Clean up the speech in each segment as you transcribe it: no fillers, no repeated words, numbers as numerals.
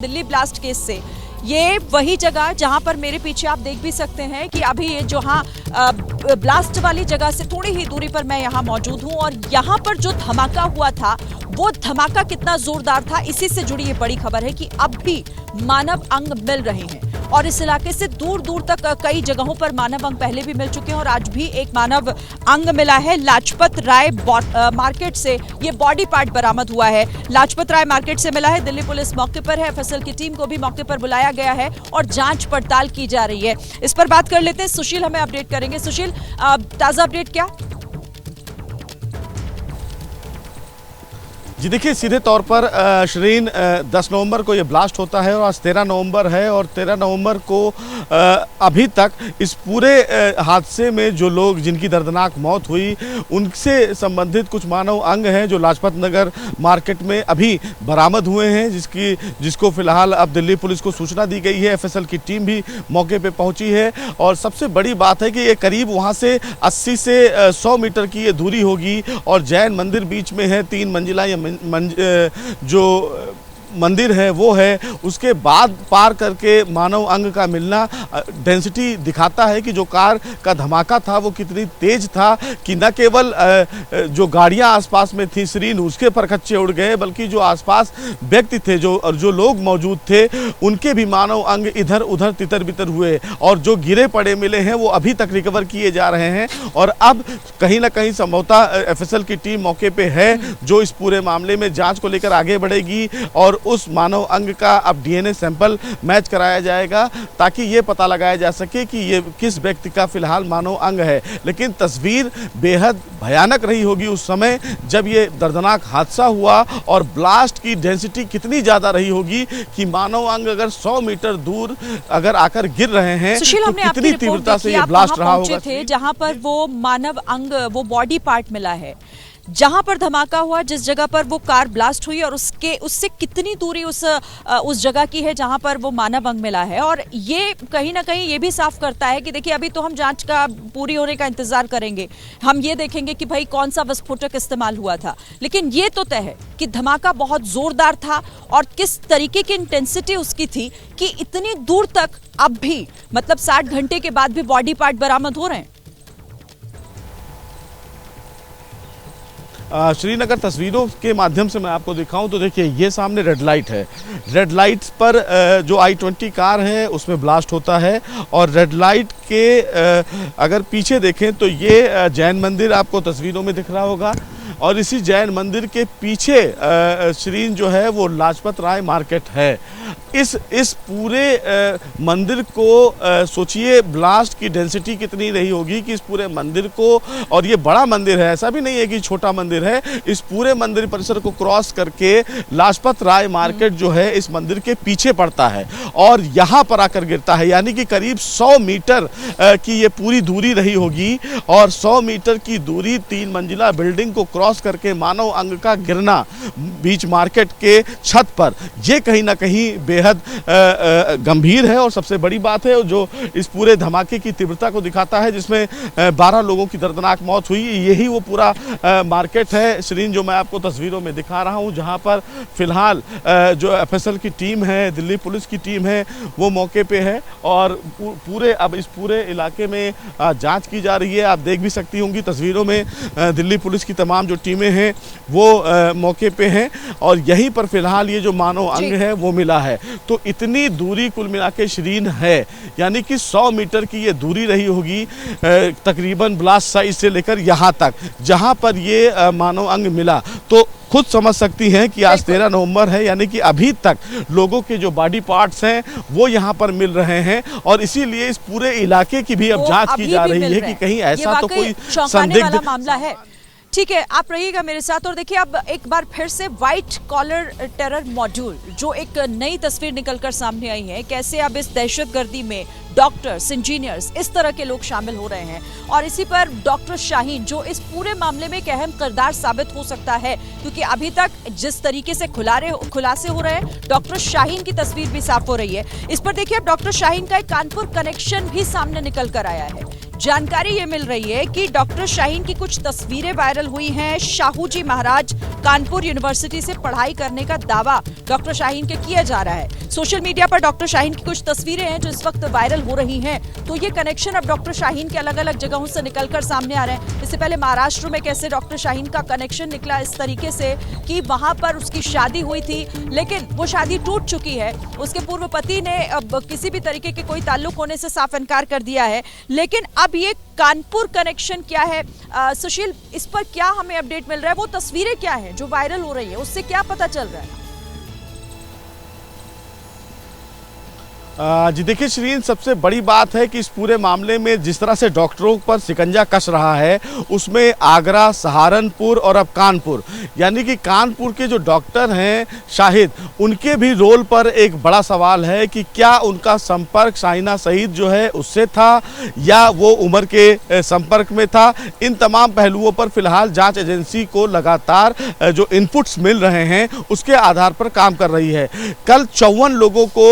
Delhi blast case से ये वही जगह जहां पर मेरे पीछे आप देख भी सकते हैं कि अभी ये जहां ब्लास्ट वाली जगह से थोड़ी ही दूरी पर मैं यहां मौजूद हूं और यहां पर जो धमाका हुआ था वो धमाका कितना जोरदार था, इसी से जुड़ी ये बड़ी खबर है कि अब भी मानव अंग मिल रहे हैं और इस इलाके से दूर दूर तक कई जगहों पर मानव अंग पहले भी मिल चुके हैं और आज भी एक मानव अंग मिला है। लाजपत राय मार्केट से ये बॉडी पार्ट बरामद हुआ है। लाजपत राय मार्केट से मिला है। दिल्ली पुलिस मौके पर है। एफएसएल की टीम को भी मौके पर बुलाया गया है और जांच पड़ताल की जा रही है। इस पर बात कर लेते हैं, सुशील हमें अपडेट करेंगे। सुशील, ताजा अपडेट क्या? जी देखिए, सीधे तौर पर शरीन 10 नवंबर को ये ब्लास्ट होता है और आज 13 नवंबर है और 13 नवंबर को अभी तक इस पूरे हादसे में जो लोग जिनकी दर्दनाक मौत हुई उनसे संबंधित कुछ मानव अंग हैं जो लाजपत नगर मार्केट में अभी बरामद हुए हैं, जिसको फिलहाल अब दिल्ली पुलिस को सूचना दी गई है। एफएसएल की टीम भी मौके पे पहुंची है और सबसे बड़ी बात है कि ये करीब वहाँ से 80 से 100 मीटर की ये दूरी होगी और जैन मंदिर बीच में है। 3 मंजिला जो मंदिर है वो है, उसके बाद पार करके मानव अंग का मिलना डेंसिटी दिखाता है कि जो कार का धमाका था वो कितनी तेज था कि न केवल जो गाड़ियां आसपास में थी शरीन उसके परखच्चे उड़ गए, बल्कि जो आसपास व्यक्ति थे जो लोग मौजूद थे उनके भी मानव अंग इधर उधर तितर बितर हुए और जो गिरे पड़े मिले हैं वो अभी तक रिकवर किए जा रहे हैं। और अब कहीं ना कहीं संभवतः एफएसएल की टीम मौके पे है जो इस पूरे मामले में जांच को लेकर आगे बढ़ेगी और उस मानव अंग का अब डीएनए सैंपल मैच कराया जाएगा ताकि ये पता लगाया जा सके कि ये किस व्यक्ति का फिलहाल मानव अंग है। लेकिन तस्वीर बेहद भयानक रही होगी उस समय जब ये दर्दनाक हादसा हुआ और ब्लास्ट की डेंसिटी कितनी ज्यादा रही होगी कि मानव अंग अगर 100 मीटर दूर अगर आकर गिर रहे हैं तो कितनी तीव्रता से ये ब्लास्ट रहा होगा। जहां पर वो मानव अंग, वो बॉडी पार्ट मिला है, जहां पर धमाका हुआ, जिस जगह पर वो कार ब्लास्ट हुई और उससे कितनी दूरी उस जगह की है जहां पर वो मानव अंग मिला है। और ये कहीं ना कहीं ये भी साफ करता है कि देखिए अभी तो हम जांच का पूरी होने का इंतजार करेंगे, हम ये देखेंगे कि भाई कौन सा विस्फोटक इस्तेमाल हुआ था, लेकिन ये तो तय है कि धमाका बहुत जोरदार था और किस तरीके की इंटेंसिटी उसकी थी कि इतनी दूर तक अब भी मतलब 60 घंटे के बाद भी बॉडी पार्ट बरामद हो रहे हैं। श्रीनगर तस्वीरों के माध्यम से मैं आपको दिखाऊं तो देखिए ये सामने रेड लाइट है। रेड लाइट पर जो I-20 कार है उसमें ब्लास्ट होता है और रेड लाइट के अगर पीछे देखें तो ये जैन मंदिर आपको तस्वीरों में दिख रहा होगा और इसी जैन मंदिर के पीछे शरीन जो है वो लाजपत राय मार्केट है। इस पूरे मंदिर को सोचिए ब्लास्ट की डेंसिटी कितनी रही होगी कि इस पूरे मंदिर को, और ये बड़ा मंदिर है, ऐसा भी नहीं है कि छोटा मंदिर है, इस पूरे मंदिर परिसर को क्रॉस करके लाजपत राय मार्केट जो है इस मंदिर के पीछे पड़ता है और यहाँ पर आकर गिरता है। यानी कि करीब 100 मीटर की ये पूरी दूरी रही होगी और 100 मीटर की दूरी 3 मंजिला बिल्डिंग को क्रॉस करके मानव अंग का गिरना बीच मार्केट के छत पर, ये कहीं ना कहीं बेहद गंभीर है। और सबसे बड़ी बात है जो इस पूरे धमाके की तीव्रता को दिखाता है जिसमें 12 लोगों की दर्दनाक मौत हुई, यही वो पूरा मार्केट है शरीन जो मैं आपको तस्वीरों में दिखा रहा हूं, जहां पर फिलहाल जो एफएसएल की टीम है, दिल्ली पुलिस की टीम है, वो मौके पे है और अब इस पूरे इलाके में जांच की जा रही है। आप देख भी सकती होंगी तस्वीरों में दिल्ली पुलिस की तमाम जो टीमें हैं वो मौके पे हैं और यहीं पर फिलहाल ये जो मानव अंग है वो मिला है। तो इतनी दूरी कुल मिला के शरीन है, यानी कि 100 मीटर की ये दूरी रही होगी तकरीबन ब्लास्ट साइट से लेकर यहाँ तक जहाँ पर ये मानव अंग मिला। तो खुद समझ सकती हैं कि आज 13 नवंबर है, यानी कि अभी तक लोगों के जो बॉडी पार्ट्स हैं वो यहाँ पर मिल रहे हैं और इसीलिए इस पूरे इलाके की भी अब जांच की जा रही है कि कहीं ऐसा तो कोई संदिग्ध मामला है। ठीक है, आप रहिएगा मेरे साथ और देखिए अब एक बार फिर से व्हाइट कॉलर टेरर मॉड्यूल जो एक नई तस्वीर निकलकर सामने आई है, कैसे अब इस दहशतगर्दी में डॉक्टर्स, इंजीनियर्स, इस तरह के लोग शामिल हो रहे हैं और इसी पर डॉक्टर शाहीन जो इस पूरे मामले में एक अहम किरदार साबित हो सकता है, क्योंकि अभी तक जिस तरीके से खुलासे हो रहे हैं, डॉक्टर शाहीन की तस्वीर भी साफ हो रही है। इस पर देखिए अब डॉक्टर शाहीन का एक कानपुर कनेक्शन भी सामने निकल कर आया है। जानकारी ये मिल रही है कि डॉक्टर शाहीन की कुछ तस्वीरें वायरल हुई हैं। शाहू जी महाराज कानपुर यूनिवर्सिटी से पढ़ाई करने का दावा डॉक्टर शाहीन के किया जा रहा है। सोशल मीडिया पर डॉक्टर शाहीन की कुछ तस्वीरें हैं जो इस वक्त वायरल हो रही हैं। तो ये कनेक्शन अब डॉक्टर शाहीन के अलग अलग जगहों से निकलकर सामने आ रहे हैं। इससे पहले महाराष्ट्र में कैसे डॉक्टर शाहीन का कनेक्शन निकला इस तरीके से कि वहां पर उसकी शादी हुई थी, लेकिन वो शादी टूट चुकी है। उसके पूर्व पति ने अब किसी भी तरीके के कोई ताल्लुक होने से साफ इनकार कर दिया है। लेकिन अब ये कानपुर कनेक्शन क्या है, सुशील, इस पर क्या हमें अपडेट मिल रहा है? वो तस्वीरें क्या है जो वायरल हो रही है, उससे क्या पता चल रहा है? जी देखिए श्रीन, सबसे बड़ी बात है कि इस पूरे मामले में जिस तरह से डॉक्टरों पर शिकंजा कस रहा है, उसमें आगरा, सहारनपुर और अब कानपुर, यानी कि कानपुर के जो डॉक्टर हैं शाहिद, उनके भी रोल पर एक बड़ा सवाल है कि क्या उनका संपर्क शाहिना शहीद जो है उससे था या वो उमर के संपर्क में था। इन तमाम पहलुओं पर फिलहाल जांच एजेंसी को लगातार जो इनपुट्स मिल रहे हैं उसके आधार पर काम कर रही है। कल 54 लोगों को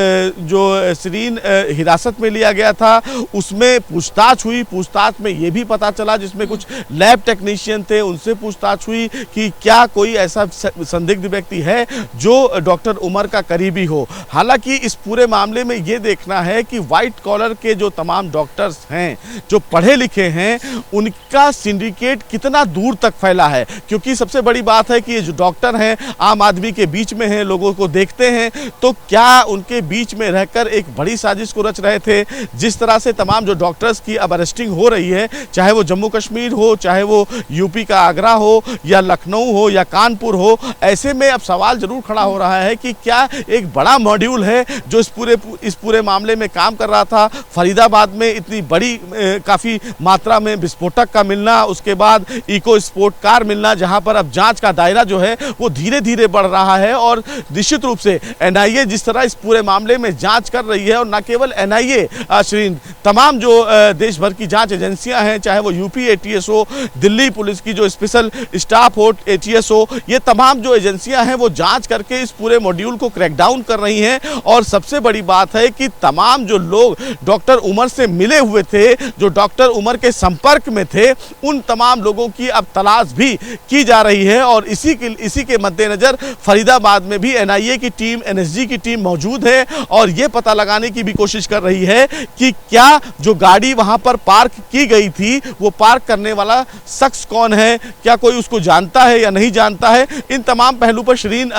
जो श्रीन हिरासत में लिया गया था, उसमें पूछताछ हुई। पूछताछ में ये भी पता चला, जिसमें कुछ लैब टेक्नीशियन थे, उनसे पूछताछ हुई कि क्या कोई ऐसा संदिग्ध व्यक्ति है जो डॉक्टर उमर का करीबी हो। हालांकि इस पूरे मामले में ये देखना है कि व्हाइट कॉलर के जो तमाम डॉक्टर्स हैं, जो पढ़े लिखे हैं, उनका सिंडिकेट कितना दूर तक फैला है। क्योंकि सबसे बड़ी बात है कि ये जो डॉक्टर हैं आम आदमी के बीच में हैं, लोगों को देखते हैं, तो क्या उनके बीच में रहकर एक बड़ी साजिश को रच रहे थे। जिस तरह से तमाम जो डॉक्टर्स की अब अरेस्टिंग हो रही है, चाहे वो जम्मू कश्मीर हो, चाहे वो यूपी का आगरा हो या लखनऊ हो या कानपुर हो, ऐसे में अब सवाल जरूर खड़ा हो रहा है कि क्या एक बड़ा मॉड्यूल है जो इस पूरे मामले में काम कर रहा था। फरीदाबाद में इतनी बड़ी काफ़ी मात्रा में विस्फोटक का मिलना, उसके बाद इको स्पोर्ट कार मिलना, जहां पर अब जांच का दायरा जो है वो धीरे धीरे बढ़ रहा है। और निश्चित रूप से एनआईए जिस तरह इस पूरे मामले में जांच कर रही है, और न केवल एनआईए श्रीन, तमाम जो देश भर की जांच एजेंसियां हैं, चाहे वो यूपी एटीएस हो, दिल्ली पुलिस की जो स्पेशल स्टाफ हो, एटीएस हो, ये तमाम जो एजेंसियां हैं वो जांच करके इस पूरे मॉड्यूल को क्रैकडाउन कर रही हैं। और सबसे बड़ी बात है कि तमाम जो लोग डॉक्टर उमर से मिले हुए थे, जो डॉक्टर उमर के संपर्क में थे, उन तमाम लोगों की अब तलाश भी की जा रही है। और इसी के मद्देनजर फरीदाबाद में भी एनआईए की टीम, एनएसजी की टीम मौजूद है और ये पता लगाने की भी कोशिश कर रही है कि क्या जो गाड़ी वहां पर पार्क की गई थी, वो पार्क करने वाला शख्स कौन है, क्या कोई उसको जानता है या नहीं जानता है। इन तमाम पहलू पर श्रीन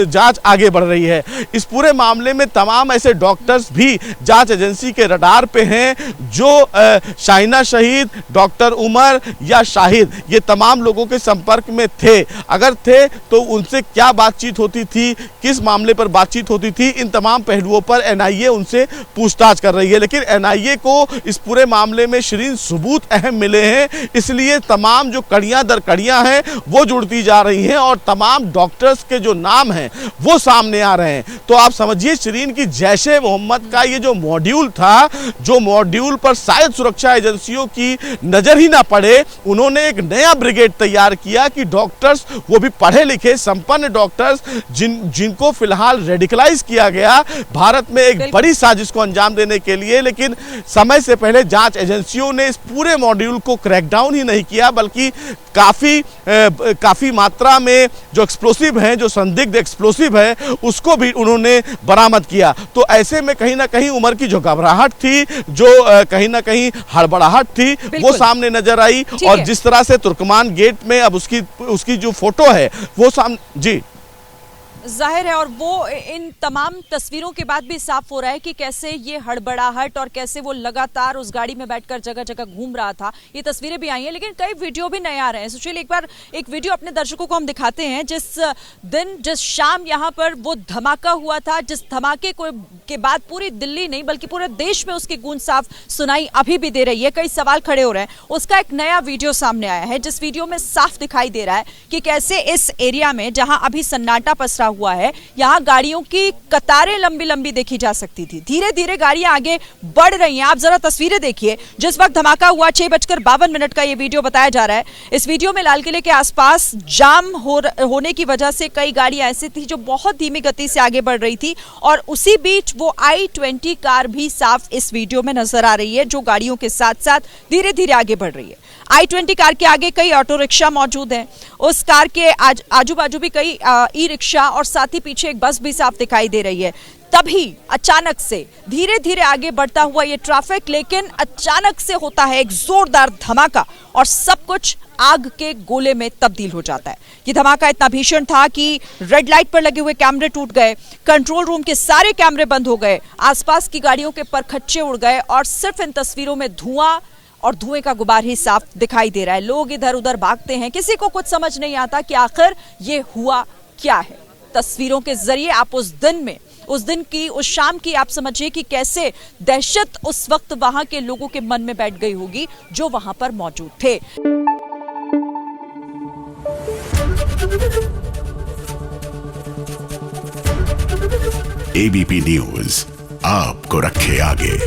जांच आगे बढ़ रही है। इस पूरे मामले में तमाम ऐसे डॉक्टर्स भी जांच एजेंसी के रडार पे हैं जो शाहिना शहीद, डॉक्टर उमर या शाहिद, ये तमाम लोगों के संपर्क में थे। अगर थे तो उनसे क्या बातचीत होती थी, किस मामले पर बातचीत होती थी, इन तमाम पहलुओं पर एनआईए उनसे पूछताछ कर रही है। लेकिन एनआईए को इस पूरे मामले में श्रीन सबूत अहम मिले हैं, इसलिए तमाम जो कड़ियां दर कड़ियां हैं वो जुड़ती जा रही हैं और तमाम डॉक्टर्स के जो नाम हैं वो सामने आ रहे हैं। तो आप समझिए श्रीन की जैशे मोहम्मद का ये जो मॉड्यूल था, जो मॉड्यूल पर शायद सुरक्षा एजेंसियों की नजर ही ना पड़े, उन्होंने एक नया ब्रिगेड तैयार किया कि डॉक्टर्स, वो भी पढ़े लिखे संपन्न डॉक्टर्स, जिनको फिलहाल रेडिकलाइज किया गया भारत में एक बड़ी साजिश को अंजाम देने के लिए। लेकिन समय से पहले जांच एजेंसियों ने इस पूरे मॉड्यूल को क्रैकडाउन ही नहीं किया, बल्कि काफी मात्रा में जो एक्सप्लोसिव हैं, जो संदिग्ध एक्सप्लोसिव है, उसको भी उन्होंने बरामद किया। तो ऐसे में कहीं ना कहीं उमर की जो घबराहट थी, जो कहीं ना कहीं हड़बड़ाहट थी, वो सामने नजर आई। और जिस तरह से तुर्कमान गेट में अब उसकी जो फोटो है वो सामने, जी जाहिर है, और वो इन तमाम तस्वीरों के बाद भी साफ हो रहा है कि कैसे ये हड़बड़ाहट और कैसे वो लगातार उस गाड़ी में बैठकर जगह जगह घूम रहा था। ये तस्वीरें भी आई हैं, लेकिन कई वीडियो भी नए आ रहे हैं। सुशील, एक बार एक वीडियो अपने दर्शकों को हम दिखाते हैं। जिस शाम यहाँ पर वो धमाका हुआ था, जिस धमाके के बाद पूरी दिल्ली नहीं बल्कि पूरे देश में उसकी गूंज साफ सुनाई अभी भी दे रही है, कई सवाल खड़े हो रहे हैं। उसका एक नया वीडियो सामने आया है, जिस वीडियो में साफ दिखाई दे रहा है कि कैसे इस एरिया में, जहां अभी सन्नाटा पसरा हुआ है, यहाँ गाड़ियों की कतारें लंबी लंबी देखी जा सकती थी। धीरे धीरे गाड़ियां आगे बढ़ रही हैं। आप जरा तस्वीरें देखिए। जिस वक्त धमाका हुआ 6:52 का ये वीडियो बताया जा रहा है। इस वीडियो में लाल किले के आसपास जाम होने की वजह से कई गाड़ियां ऐसी थी जो बहुत धीमी गति से आगे बढ़ रही थी, और उसी बीच वो i20 कार भी साफ इस वीडियो में नजर आ रही है, जो गाड़ियों के साथ साथ धीरे धीरे आगे बढ़ रही है। i20 कार के आगे कई ऑटो रिक्शा मौजूद हैं। उस कार के आजू बाजू भी कई ई रिक्शा और साथ ही पीछे एक बस भी साफ दिखाई दे रही है। तभी अचानक से धीरे धीरे आगे बढ़ता हुआ ये ट्रैफिक, लेकिन अचानक से होता है एक जोरदार धमाका और सब कुछ आग के गोले में तब्दील हो जाता है। ये धमाका इतना भीषण था कि रेड लाइट पर लगे हुए कैमरे टूट गए, कंट्रोल रूम के सारे कैमरे बंद हो गए, आसपास की गाड़ियों के परखच्चे उड़ गए और सिर्फ इन तस्वीरों में धुआं और धुएं का गुबार ही साफ दिखाई दे रहा है। लोग इधर उधर भागते हैं, किसी को कुछ समझ नहीं आता कि आखिर ये हुआ क्या है। तस्वीरों के जरिए आप उस शाम की आप समझिए कि कैसे दहशत उस वक्त वहां के लोगों के मन में बैठ गई होगी जो वहां पर मौजूद थे। एबीपी न्यूज आपको रखे आगे।